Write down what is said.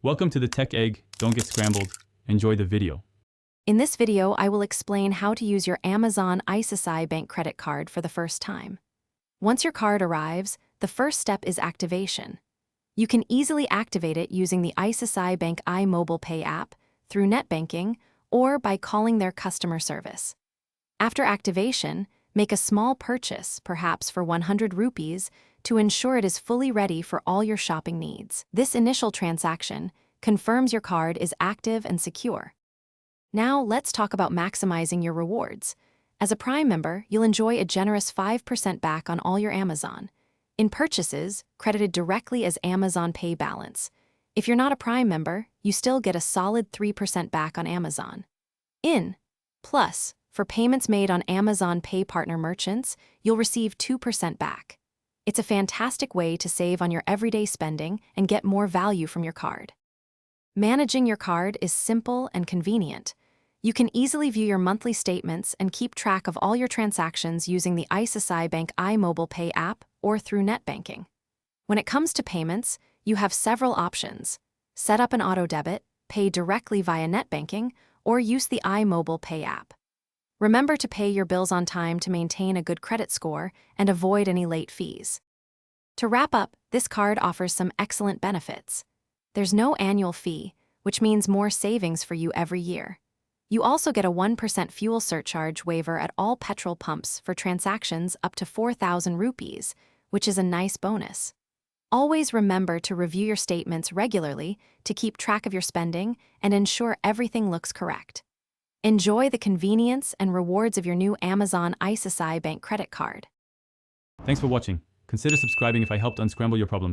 Welcome to the Tech Egg. Don't get scrambled. Enjoy the video. In this video, I will explain how to use your Amazon ICICI bank credit card for the first time. Once your card arrives, the first step is activation. You can easily activate it using the ICICI Bank iMobile Pay app, through net banking, or by calling their customer service. After activation, make a small purchase, perhaps for 100 rupees, to ensure it is fully ready for all your shopping needs. This initial transaction confirms your card is active and secure. Now let's talk about maximizing your rewards. As a Prime member, you'll enjoy a generous 5% back on all your Amazon in purchases credited directly as Amazon Pay balance. If you're not a Prime member, you still get a solid 3% back on Amazon. Plus, for payments made on Amazon Pay partner merchants, you'll receive 2% back. It's a fantastic way to save on your everyday spending and get more value from your card. Managing your card is simple and convenient. You can easily view your monthly statements and keep track of all your transactions using the ICICI Bank iMobile Pay app or through net banking. When it comes to payments, you have several options. Set up an auto debit, pay directly via net banking, or use the iMobile Pay app. Remember to pay your bills on time to maintain a good credit score and avoid any late fees. To wrap up, this card offers some excellent benefits. There's no annual fee, which means more savings for you every year. You also get a 1% fuel surcharge waiver at all petrol pumps for transactions up to 4,000 rupees, which is a nice bonus. Always remember to review your statements regularly to keep track of your spending and ensure everything looks correct. Enjoy the convenience and rewards of your new Amazon ICICI Bank credit card. Thanks for watching. Consider subscribing if I helped unscramble your problems.